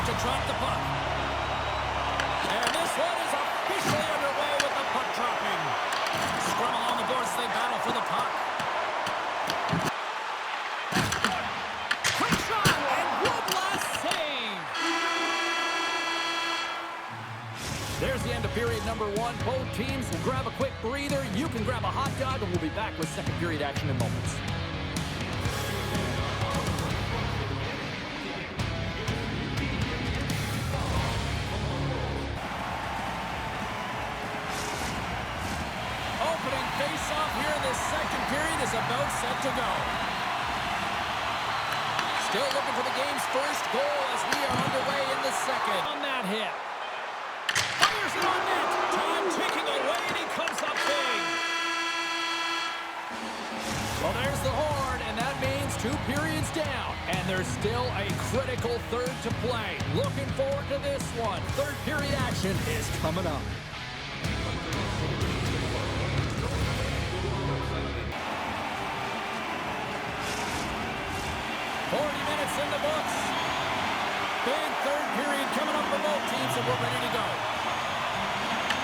to drop the puck. And this one is officially underway with the puck dropping. Scrum along the boards, they battle for the puck. Quick shot, and one last save. There's the end of period number one. Both teams will grab a quick breather. You can grab a hot dog, and we'll be back with second period action in moments. Opening face-off here in this second period is about set to go. Still looking for the game's first goal as we are underway in the second. On that hit. Fires it on net. Time ticking away, and he comes up big. Well, there's the horn, and that means 2 periods down. And there's still a critical third to play. Looking forward to this one. Third period action is coming up. 40 minutes in the books. Big third period coming up for both teams, and we're ready to go.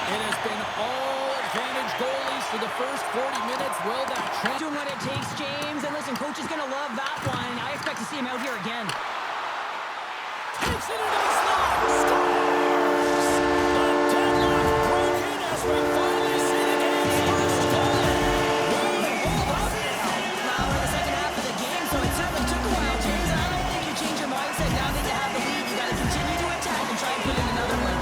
It has been all advantage goalies for the first 40 minutes. Will that change? Doing what it takes, James. And listen, coach is going to love that one. I expect to see him out here again. Takes it into the slot. Scores! The deadlock broken as we finally see the game's first goal. Hold up now. Well, we're in the second half of the game, so it certainly took a while, James. And I don't think you change your mindset now that you have the lead. You got to continue to attack and try and put in another one.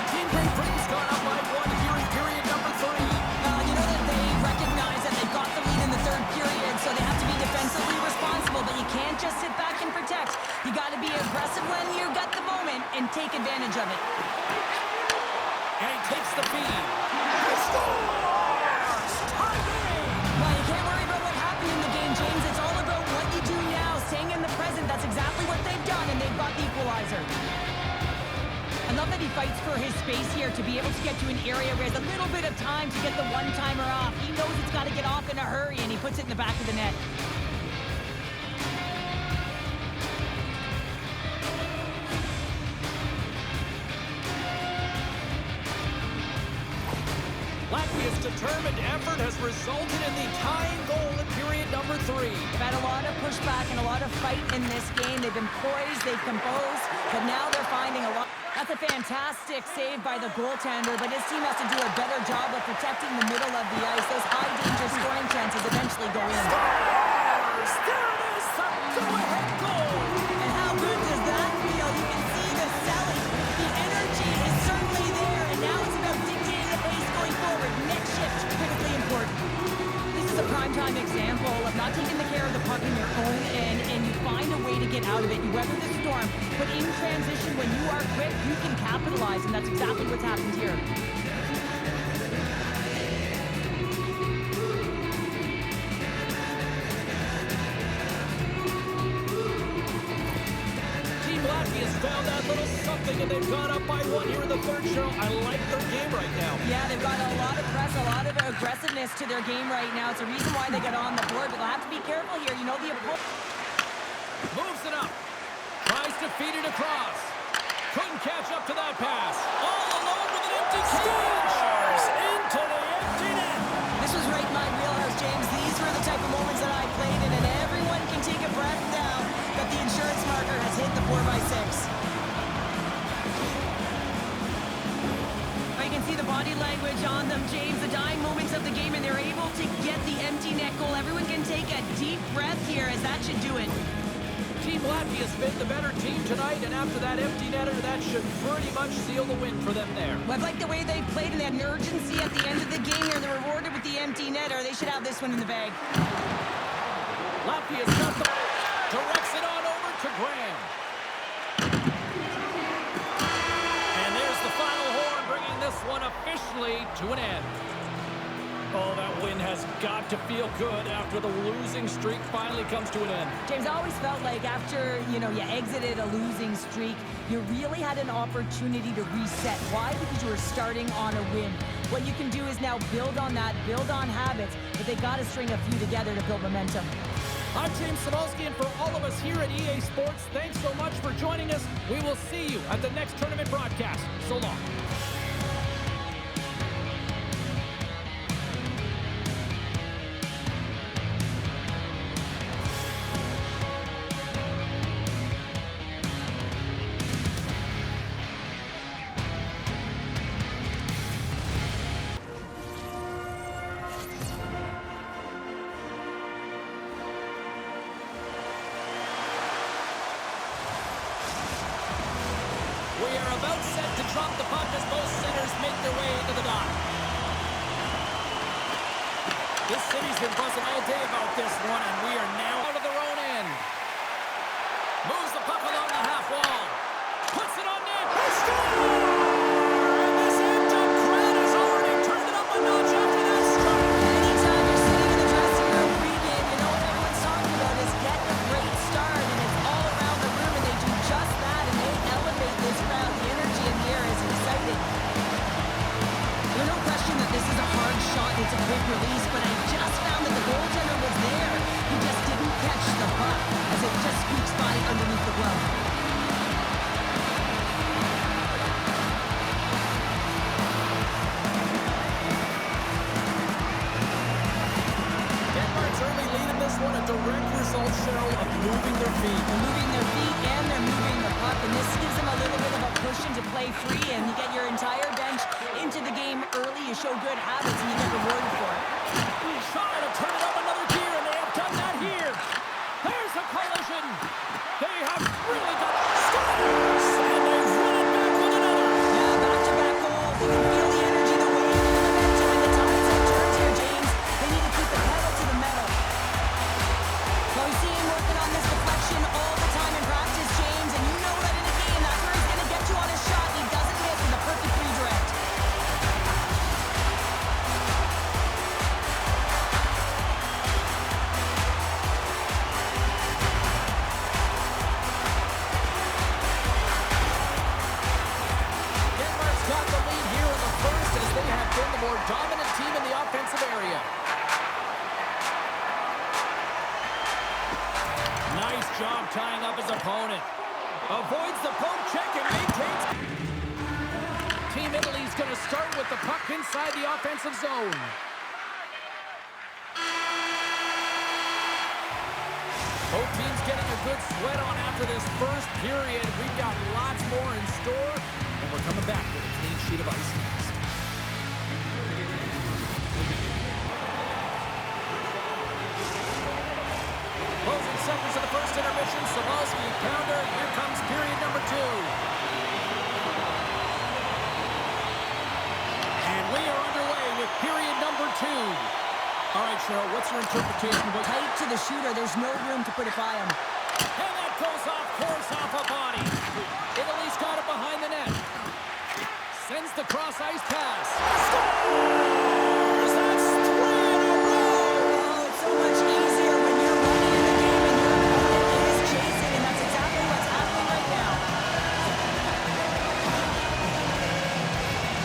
Team Great Britain's gone up by 1 here in period number 3. You know that they recognize that they've got the lead in the third period, so they have to be defensively responsible, but you can't just sit back and protect. You got to be aggressive when you've got the moment and take advantage of it. And he takes the feed. He scores! Tie game! Well, you can't worry about what happened in the game, James. It's all about what you do now, staying in the present. That's exactly what they've done, and they've got the equalizer. I love that he fights for his space here to be able to get to an area where he has a little bit of time to get the one-timer off. He knows it's got to get off in a hurry, and he puts it in the back of the net. Latvia's determined effort has resulted in the tying goal in period number 3. They've had a lot of pushback and a lot of fight in this game. They've been poised, they've composed, but now they're finding a lot. That's a fantastic save by the goaltender, but his team has to do a better job of protecting the middle of the ice. Those high-danger scoring chances eventually go in. Scores! There it is, the go-ahead goal! And how good does that feel? You can see the selling. The energy is certainly there, and now it's about dictating the pace going forward. Next shift, critically important. This is a primetime example of not taking the care of the puck in your own end, and you find a way to get out of it. You weather the storm, but in transition, when you are quick, you can capitalize, and that's exactly what's happened here. Team Latvia's found that little something, and they've gone up by 1 here in the third show. I like their game right now. Yeah, they've got a lot of press, a lot of aggressiveness to their game right now. It's a reason why they got on the board, but they'll have to be careful here. You know, the opponent Moves it up. Tries to feed it across. Couldn't catch up to that pass. All alone with an empty cage. Into the empty net. This was right in my wheelhouse, James. These were the type of moments that I played in, and everyone can take a breath now that the insurance marker has hit the 4x6. But you can see the body language on them, James, the dying moments of the game, and they're able to get the empty net goal. Everyone can take a deep breath here, as that should do it. Team Latvia's been the better team tonight, and after that empty netter, that should pretty much seal the win for them there. Well, I like the way they played, and they had an urgency at the end of the game here. They're rewarded with the empty netter. They should have this one in the bag. Latvia's got the... Directs it on over to Graham. And there's the final horn, bringing this one officially to an end. Oh, that win has got to feel good after the losing streak finally comes to an end. James, I always felt like after, you exited a losing streak, you really had an opportunity to reset. Why? Because you were starting on a win. What you can do is now build on that, build on habits, but they got to string a few together to build momentum. I'm James Cybulski, and for all of us here at EA Sports, thanks so much for joining us. We will see you at the next tournament broadcast. So long. We are about set to drop the puck as both centers make their way into the dock. This city's been buzzing all day about this one, and we are now out of their own end. Moves the puck along the half wall. Puts it on net. He scores! And this amped-up crowd has already turned it up a notch after that strike. Anytime you're sitting in the dressing room pregame, you know what everyone's talking about is get a great start, and it's all around the room, and they do just that, and they elevate this crowd. The energy in here is exciting. There's no question that this is a hard shot. It's a quick release, but I just found that the goaltender was there. He just didn't catch the puck as it just squeaks by underneath the glove. Denmark's early lead in this one, a direct result, Cheryl, of moving their feet. They're moving their feet and they're moving the puck, and this gives them a little bit of a cushion to play free, and you get your entire bench into the game early. You show good habits, and you get rewarded for it. Trying to turn it up another gear, and they have done that here. There's a collision. They have really got scores, and they run it back with another. Yeah, back-to-back goals. You can feel the energy, the wave, and the momentum, and the tides have turned here, James. They need to keep the pedal to the metal. Well, we see him working on this deflection all the time in practice, James, and you know that in a game, that's where he's going to get you on his shot, and he doesn't miss in the perfect redirect. Denmark's got the lead here in the first as they have been the more dominant team in the offensive area. Nice job tying up his opponent. Avoids the poke check and maintains. Team Italy's going to start with the puck inside the offensive zone. Both teams getting a good sweat on after this first period. We've got lots more in store, and we're coming back with a clean sheet of ice next. Closing seconds of the first intermission. Cybulski, pounder. Here comes period number 2. And we are underway with period number 2. All right, Cheryl, what's your interpretation of what... Tight to the shooter. There's no room to put it by him. And that goes off course off a body. Italy's got it behind the net. Sends the cross-ice pass. Scores! That's 3 in a row! Oh, it's so much easier when you're running in the game and your opponent is chasing, and that's exactly what's happening right now.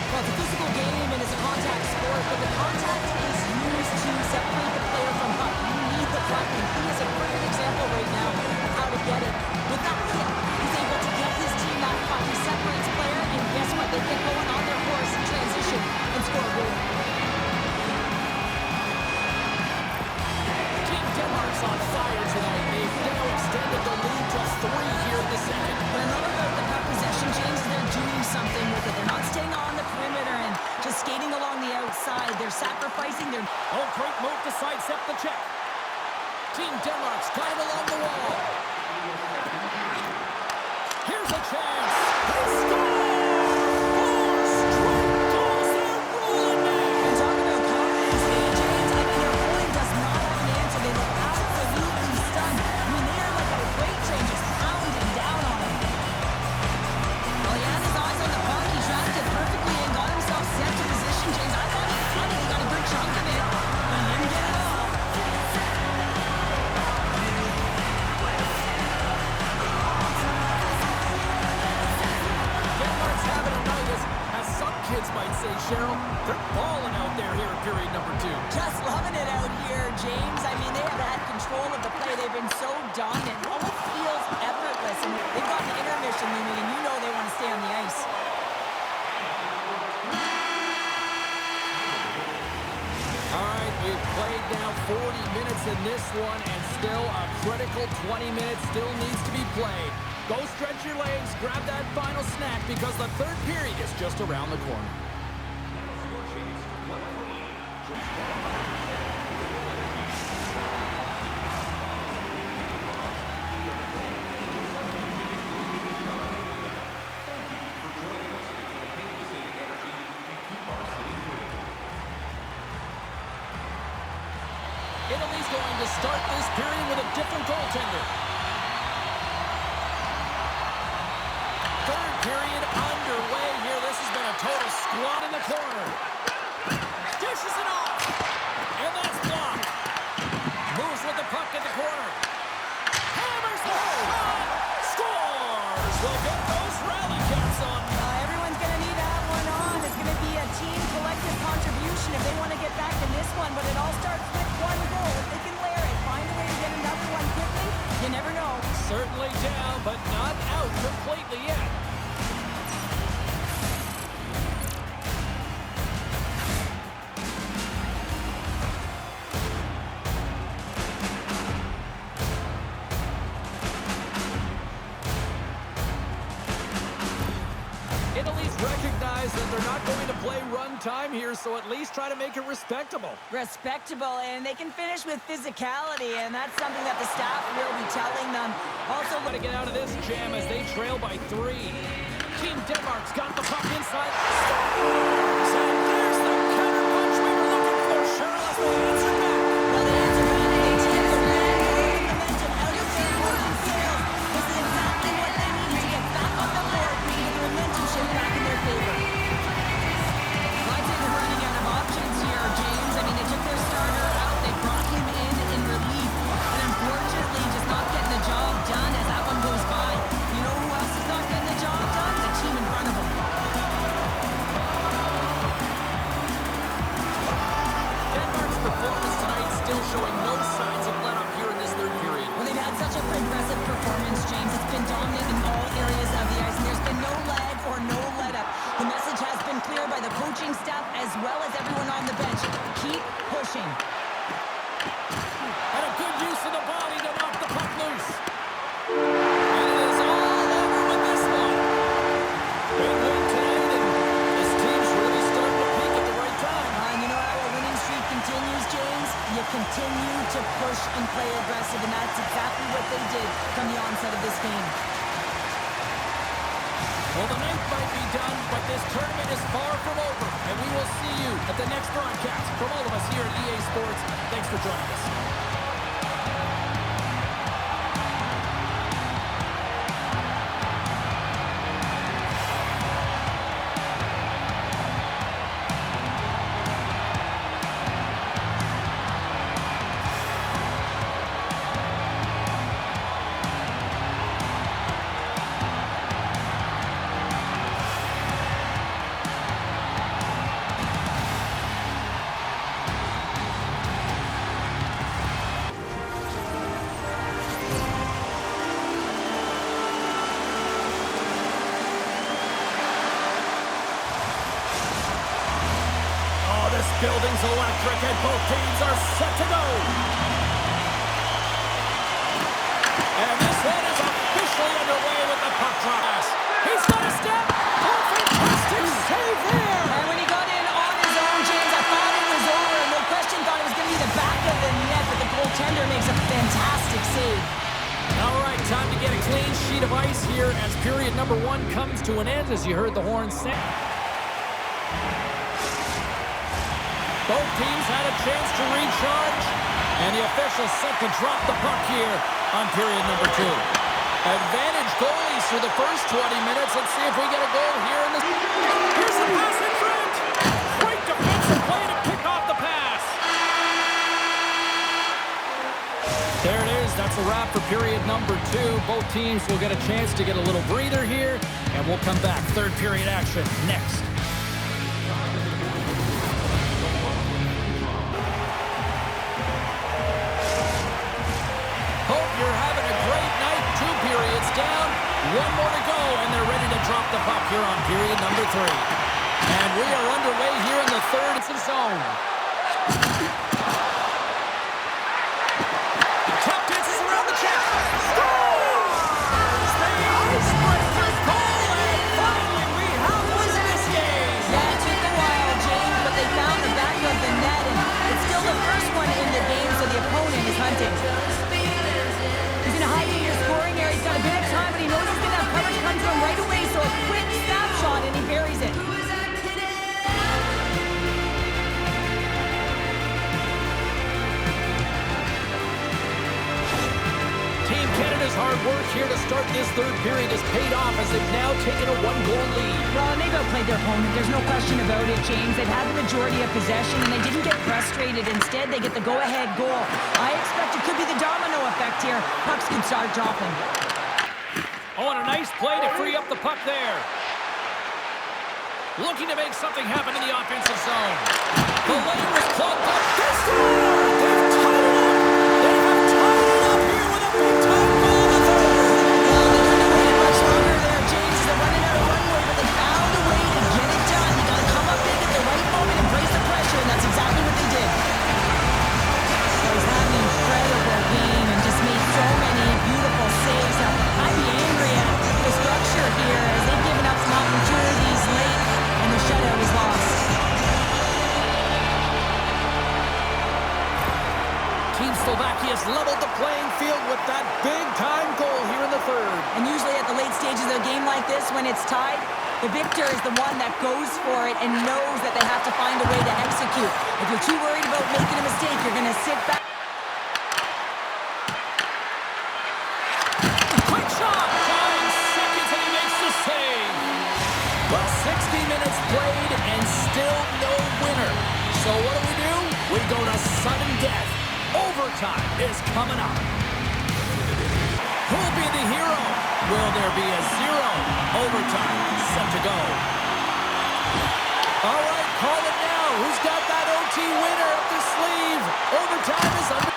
Well, it's a physical game and it's a contact sport, but the contact is used to separate the player from puck. You need the puck, and he is a perfect example right now of how to get it. With that hit, he's able to get his team that puck. He separates player, and guess what? They get going on their course in transition and score a goal. Team Denmark's on fire tonight. They've now extended the lead to 3 here in the second. What I love about the puck possession, James, is they're doing something with it. They're not staying on the perimeter and just skating along the outside. They're sacrificing their... Oh, great move to sidestep the check. Team Denmark's got it along the wall. Here's a chance. They score! 4 straight goals. They're rolling now. And talk about confidence, James. I mean, their opponent does not have an answer. They look absolutely stunned. I mean, they are like a freight train just pounding down on them. Well, he had his eyes on the puck. He tracked it perfectly and got himself set to position, James. I thought he got a good chunk of it. kids might say, Cheryl. They're balling out there here in period number 2. Just loving it out here, James. I mean, they have had control of the play. They've been so dominant. It almost feels effortless. And they've got the intermission looming, and you know they want to stay on the ice. All right, we've played now 40 minutes in this one, and still a critical 20 minutes still needs to be played. Go stretch your legs, grab that final snack, because the third period is just around the corner. Italy's going to start this period with a different goaltender. Third period underway here. This has been a total squat in the corner. Dishes it off. And that's blocked. Moves with the puck in the corner. Hammers the shot. Scores. We'll get those rally caps on. Everyone's going to need to have one on. It's going to be a team collective contribution if they want to get back in this one. But it all starts with one goal. If they can layer it, find a way to get another one quickly, you never know. Certainly down, but not out completely yet. Italy's recognized that they're not going to play run time here, so at least try to make it respectable. Respectable, and they can finish with physicality, and that's something that the staff will be telling them. Also, Got to get out of this jam as they trail by 3. Team Denmark's got the puck inside. And there's the counter punch we were looking for. Cheryl has the answer back. well, the answer being a team of men holding momentum out of their holding sails. This is exactly what they need to get back on the board and get the momentum shift back in their favor. I'd say they're running out of options here, James. I mean, they took their starter out. They brought him in relief. And unfortunately, just not getting the job done as that one goes by. You know who else is not getting the job done? The team in front of them. Denmark's performance tonight still showing no signs of let up here in this third period. Well, they've had such a impressive performance, James. It's been dominant in all areas of the ice, and there's been no lag or no let-up. The message has been clear by the coaching staff as well as everyone on the bench. Keep pushing. And a good use of the body to knock the puck loose. And it is all over with this one. Big win tonight, and this team's really starting to peak at the right time. And you know how a winning streak continues, James? You continue to push and play aggressive, and that's exactly what they did from the onset of this game. Well, the night might be done, but this tournament is far from over. And we will see you at the next broadcast. From all of us here at EA Sports, thanks for joining us. Building's electric and both teams are set to go. And this one is officially underway with the puck drop. He's got a step. Oh, fantastic save there. And when he got in on his own, James, I thought it was over. And no question thought it was going to be the back of the net, but the goaltender makes a fantastic save. All right, time to get a clean sheet of ice here as period number 1 comes to an end, as you heard the horn sound. Both teams had a chance to recharge, and the officials set to drop the puck here on period number 2. Advantage goalies for the first 20 minutes. Let's see if we get a goal here in this. Here's the pass in front. Great defensive play to pick off the pass. There it is. That's a wrap for period number 2. Both teams will get a chance to get a little breather here, and we'll come back. Third period action next. defensive zone. Cup dances around the check. Scores! The icebreaker goal, and finally we have one in this game. Yeah, it took a while, James, but they found the back of the net, and it's still the first one in the game, so the opponent is hunting. He's in a high danger scoring area. He's got a bit of time, but he knows he's going to have coverage come to him right away, so a quick snapshot, and he buries it. Team Canada's hard work here to start this third period has paid off as they've now taken a one-goal lead. Well, and they've outplayed their opponent. There's no question about it, James. They've had the majority of possession, and they didn't get frustrated. Instead, they get the go-ahead goal. I expect it could be the domino effect here. Pucks can start dropping. Oh, and a nice play to free up the puck there. Looking to make something happen in the offensive zone. The lane was clogged up. They score! They've tied it up! They have tied it up here with a big-time goal in the third! Well, they couldn't have waited much longer there, James. They're running out of runway, but they found a way to get it done. They got to come up big at the right moment and brace the pressure, and that's exactly what they did. So he's had an incredible game and just made so many beautiful saves. Now, I'd be angry at the structure here as they've given up some opportunities late, and the shutout is lost. Team Slovakia has leveled the playing field with that big-time goal here in the third. And usually at the late stages of a game like this, when it's tied, the victor is the one that goes for it and knows that they have to find a way to execute. If you're too worried about making a mistake, you're going to sit back. Quick shot! 5 seconds and he makes the save. Well, 60 minutes played and still no winner. So what do? We go to sudden death. Overtime is coming up. Who'll be the hero? Will there be a 0? Overtime set to go. All right, call it now. Who's got that OT winner up the sleeve? Overtime is under.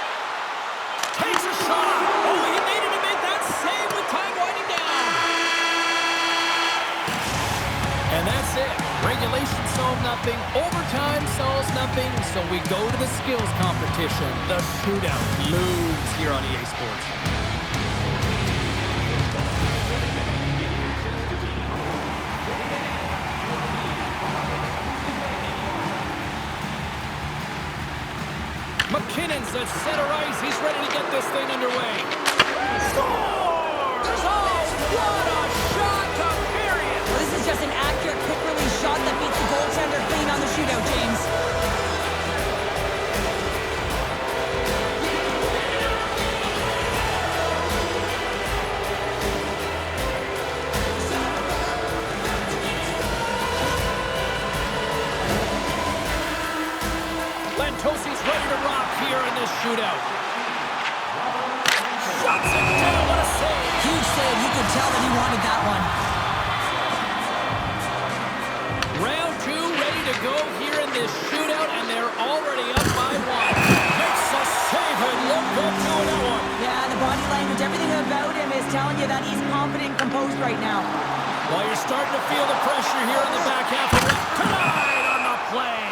Takes a shot. Oh, he made it to make that save with time winding down. And that's it. Regulation solved nothing. Overtime solves nothing. So we go to the skills competition. The shootout looms here on EA Sports. McKinnon's at center ice. He's ready to get this thing underway. Scores! Oh, what a shot to bury it! Well, this is just an accurate, quick release shot that beats the goaltender clean on the shootout, James. Tosi's ready to rock here in this shootout. Shuts it down. What a save. Huge save. You could tell that he wanted that one. Round 2 ready to go here in this shootout, and they're already up by 1. Makes a save and look good doing that one. Yeah, the body language, everything about him is telling you that he's confident and composed right now. Well, you're starting to feel the pressure here in the back half of it. Tonight on the play.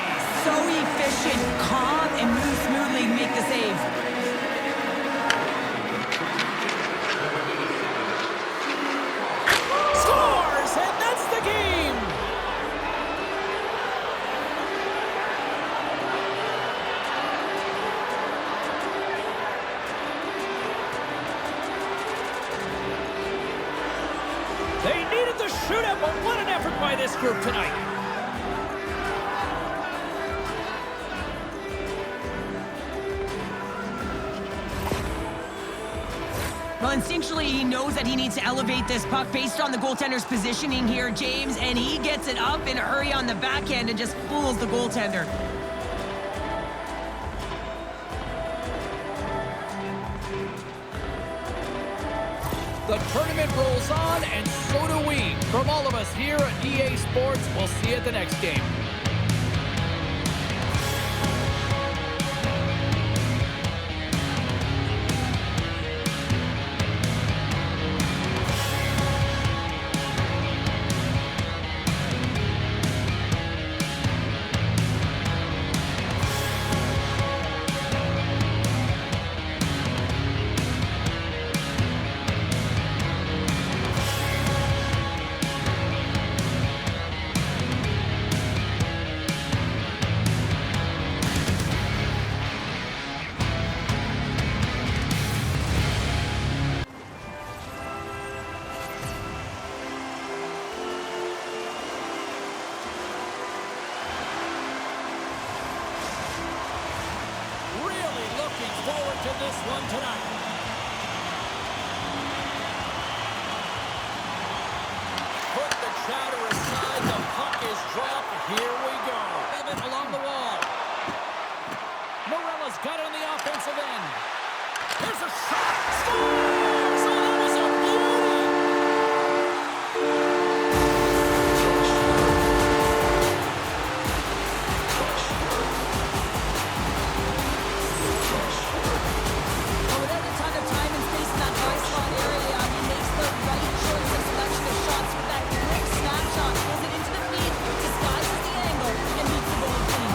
So efficient, calm, and move smoothly to make the save. Scores, and that's the game. They needed the shootout, but what an effort by this group tonight. Well, instinctually, he knows that he needs to elevate this puck based on the goaltender's positioning here, James, and he gets it up in a hurry on the backhand and just fools the goaltender. The tournament rolls on, and so do we. From all of us here at EA Sports, we'll see you at the next game. in this one tonight. Put the chatter aside. The puck is dropped. Here we go. Along the wall. Morella's got it on the offensive end. Here's a shot. Scores! Oh, that was a beauty! Well, without a ton of time and space in that high slot area, he makes the right choice of selection of shots with that quick snapshot. Pulls it into the feet, disguises the angle, and meets the goal clean.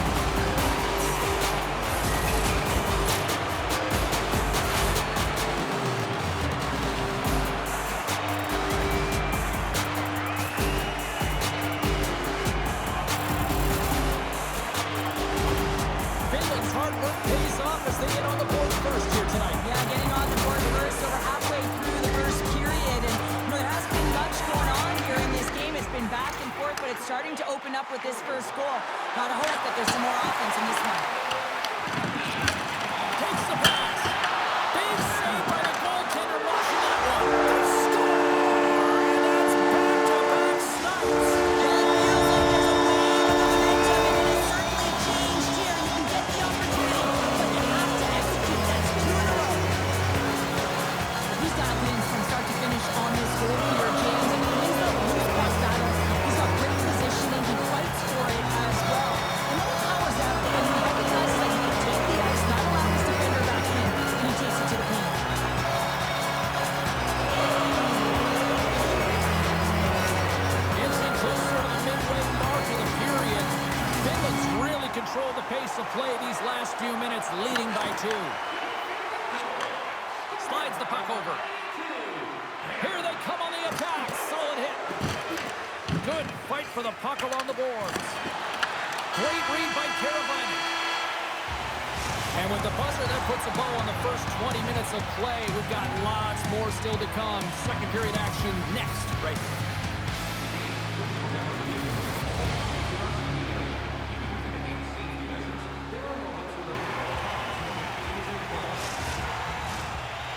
Finland's hard work pays off as they get on the board first here tonight. Yeah, getting on the board first over halfway through the first period. And there hasn't been much going on here in this game. It's been back and forth, but it's starting to open up with this first goal. Gotta hope that there's some more offense in this one. Takes the pass. Big save by the goaltender watching that one. Score! And that's back-to-back stops. Yeah, it feels like there's a wave of momentum, and it has certainly changed here. You can get the opportunity, but you have to execute. That's 2 in a row. He's dialed in from start to finish on this goal here, James. And he wins the loose puck battles. He's got great positioning. He fights for it as well. And when he powers out and he recognizes that he can take the ice, not allow his defender back in, and he takes it to the paint. Inching closer to the midway mark of the period. Finland's really controlled the pace of play these last few minutes, leading by 2. Slides the puck over. Here they come on the attack. Solid hit. Good fight for the puck along the boards. Great read by Caravani. And with the buzzer, that puts a bow on the first 20 minutes of play. We've got lots more still to come. Second period action next, right here.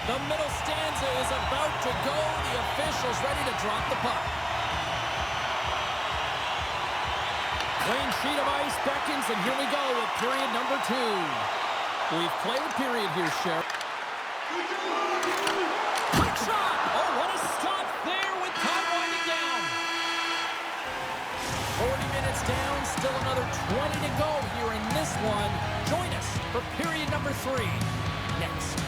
The middle stanza is about to go. The officials ready to drop the puck. Clean sheet of ice beckons, and here we go with period number 2. We've played a period here, Sheriff. Quick shot! Oh, what a stop there with time winding down. 40 minutes down, still another 20 to go here in this one. Join us for period number 3 next.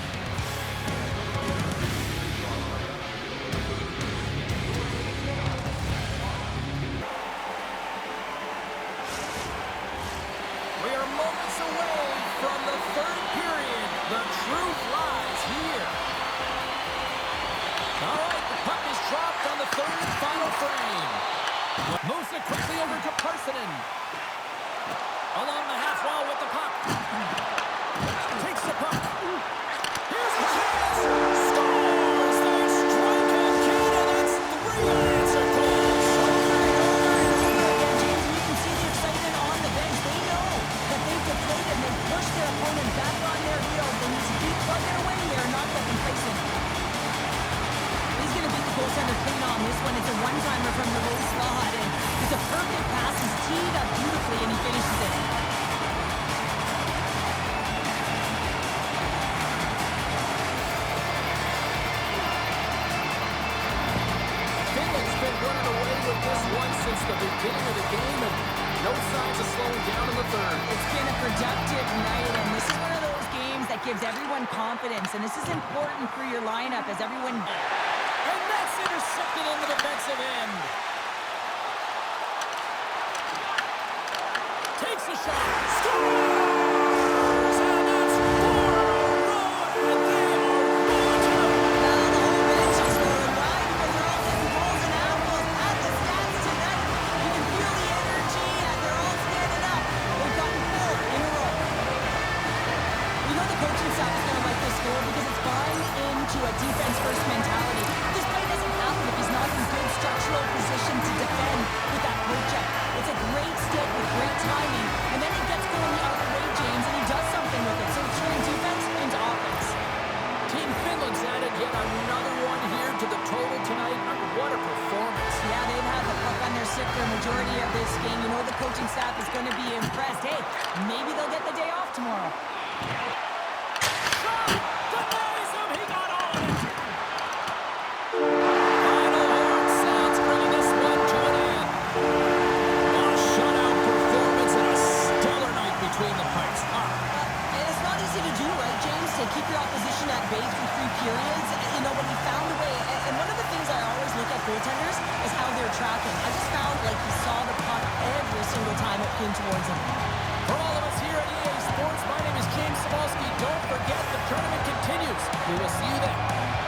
We are moments away from the third period. The truth lies here. All right, the puck is dropped on the third and final frame. Moves it quickly over to Parsonen. Along the half wall with the puck. Takes the puck. Here's the chance. Scores! They strike again, and that's 3 unanswered goals. James, you can see the excitement on the bench. They know that they've deflated and they've pushed their opponent back on their heels. They need to keep plugging away here and not get complacent. He's going to beat the goaltender clean on this one. It's a one-timer from the low slot, and it's a perfect pass. He's teed up beautifully, and he finishes it. Finland's been running away with this one since the beginning of the game, and no signs of slowing down in the third. It's been a productive night, and this is one of those games that gives everyone confidence, and this is important for your lineup as everyone... And that's intercepted in the defensive end. Takes a shot. Scores! And that's 4 in a row, and they are rolling to the... Now the whole bench is rolling wide because they're all getting goals and apples at the stats tonight. You can feel the energy and they're all standing up. They've gotten 4 in a row. We know the coaching staff is going to like this score because it's buying into a defense-first mentality. This play doesn't happen if he's not in good structural position to defend with that poke check. It's a great stick with great timing, and then he gets going the other way, James, and he does something with it. So it's turning defense into offense. Maybe they'll get the day off tomorrow. Denies him. He got all of it. Final horn sounds, bringing this one to an end. A shutout performance and a stellar night between the Pikes. And it's not easy to do, right, James? To keep your opposition at bay through 3 periods. You know, when he found a way, and one of the things I always look at goaltenders is how they're tracking. I just found like he saw the puck every single time it came towards him. From all of us here at EA Sports, my name is James Sabalski. Don't forget, the tournament continues. We will see you then.